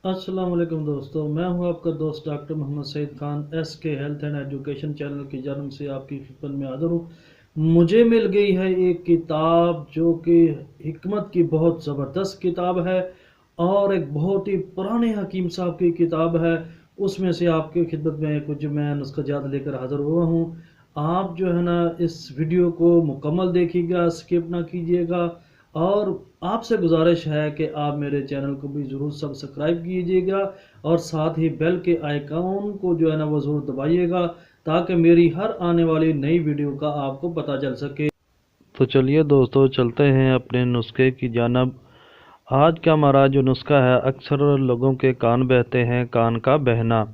अस्सलाम वालेकुम दोस्तों, मैं हूं आपका दोस्त doctor Mohammad Saeed Khan SK health and education channel की जानब से आपकी खिदमत में हाज़िर हूं। मुझे मिल गई है एक किताब जो कि हिकमत की बहुत ज़बरदस्त किताब है और एक बहुत ही पुराने हकीम साहब की किताब है। उसमें से आपकी खिदमत में कुछ मैं नुस्ख़ाजात लेकर हाज़िर हुआ हूं। आप जो है ना इस वीडियो को मुकम्मल देखिएगा, स्किप ना कीजिएगा। और आपसे गुजारिश है कि आप मेरे चैनल को भी ज़रूर सब्सक्राइब कीजिएगा और साथ ही बेल के आइकॉन को जो है ना वो ज़रूर दबाइएगा, ताकि मेरी हर आने वाली नई वीडियो का आपको पता चल सके। तो चलिए दोस्तों, चलते हैं अपने नुस्खे की जानब। आज का हमारा जो नुस्खा है, अक्सर लोगों के कान बहते हैं, कान का बहना।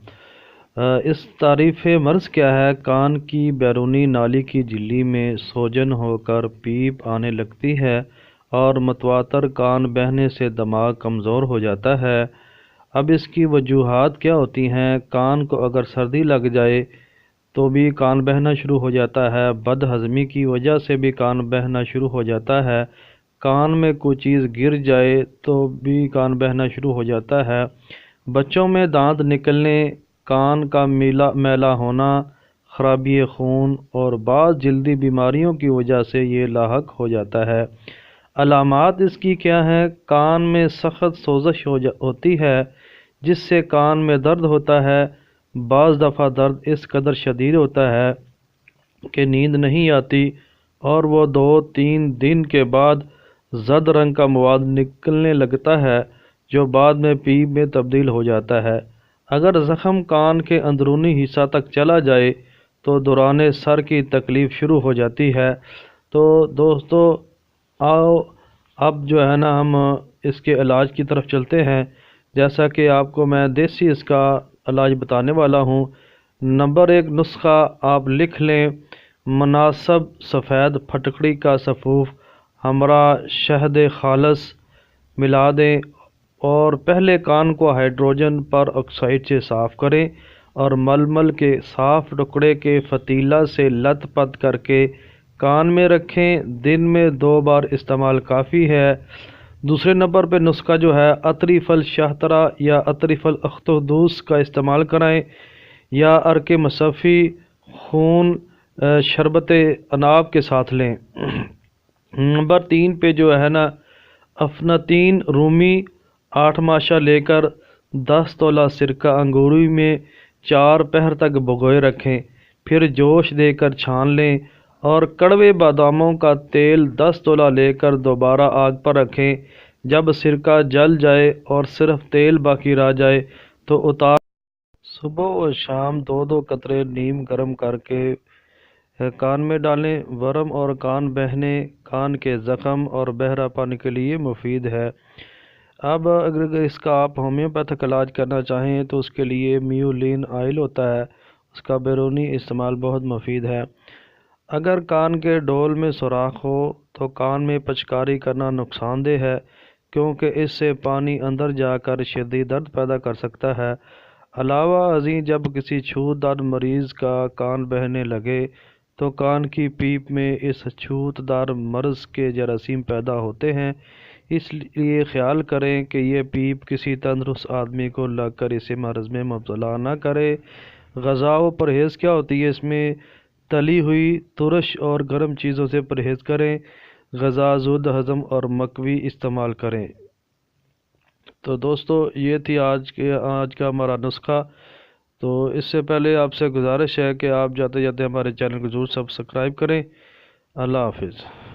इस तारीफ़ मर्ज़ क्या है? कान की बैरूनी नाली की झिल्ली में सोजन होकर पीप आने लगती है और मतवातर कान बहने से दिमाग कमज़ोर हो जाता है। अब इसकी वजूहात क्या होती हैं? कान को अगर सर्दी लग जाए तो भी कान बहना शुरू हो जाता है। बदहज़मी की वजह से भी कान बहना शुरू हो जाता है। कान में कोई चीज़ गिर जाए तो भी कान बहना शुरू हो जाता है। बच्चों में दांत निकलने, कान का मैला होना, खराबी खून और बाज़ जल्दी बीमारियों की वजह से ये लाहक हो जाता है। अलामात इसकी क्या हैं? कान में सख्त सोजश होती है जिससे कान में दर्द होता है। बाज़ दफ़ा दर्द इस कदर शदीद होता है कि नींद नहीं आती और वो 2-3 दिन के बाद जर्द रंग का मवाद निकलने लगता है जो बाद में पीप में तब्दील हो जाता है। अगर ज़ख़म कान के अंदरूनी हिस्सा तक चला जाए तो दौरान सर की तकलीफ़ शुरू हो जाती है। तो दोस्तों, आओ अब जो है ना हम इसके इलाज की तरफ चलते हैं। जैसा कि आपको मैं देसी इसका इलाज बताने वाला हूँ। नंबर 1 नुस्खा आप लिख लें। मुनासब सफ़ेद फटकड़ी का सफ़ूफ हमरा शहद खालस मिला दें और पहले कान को हाइड्रोजन पर ऑक्साइड से साफ़ करें और मलमल के साफ़ टुकड़े के फतीला से लत पत करके कान में रखें। दिन में 2 बार इस्तेमाल काफ़ी है। दूसरे नंबर पे नुस्खा जो है, अतरी फल शाहतरा या अतरी फल अख्तुदूस का इस्तेमाल कराएं या अर्क मसफ़ी खून शरबत अनाब के साथ लें। नंबर 3 पे जो है ना, अफनातीन रूमी 8 माशा लेकर 10 तोला सिरका अंगूरी में 4 पहर तक भिगोए रखें, फिर जोश देकर छान लें और कड़वे बादामों का तेल 10 तोला लेकर दोबारा आग पर रखें। जब सिरका जल जाए और सिर्फ तेल बाकी रह जाए तो उतार सुबह और शाम 2-2 कतरे नीम गर्म करके कान में डालें। वर्म और कान बहने, कान के ज़ख़म और बहरापन के लिए मुफीद है। अब अगर इसका आप होम्योपैथिक इलाज करना चाहें तो उसके लिए म्यूलिन आयल होता है, उसका बैरूनी इस्तेमाल बहुत मुफीद है। अगर कान के डोल में सुराख हो तो कान में पचकारी करना नुकसानदेह है, क्योंकि इससे पानी अंदर जाकर शदीद दर्द पैदा कर सकता है। अलावा अज़ीं, जब किसी छूतदार मरीज़ का कान बहने लगे तो कान की पीप में इस छूतदार मर्ज़ के जरासीम पैदा होते हैं, इसलिए ख्याल करें कि यह पीप किसी तंदुरुस्त आदमी को लगकर इसे मर्ज़ में मुब्तला न करे। ग़ज़ा व परहेज़ क्या होती है इसमें? तली हुई, तुरश और गर्म चीज़ों से परहेज़ करें। ग़ज़ा ज़ुद हज़म और मकवी इस्तेमाल करें। तो दोस्तों, ये थी आज का हमारा नुस्खा। तो इससे पहले आपसे गुजारिश है कि आप जाते जाते हमारे चैनल को ज़रूर सब्सक्राइब करें। अल्लाह हाफ़िज़।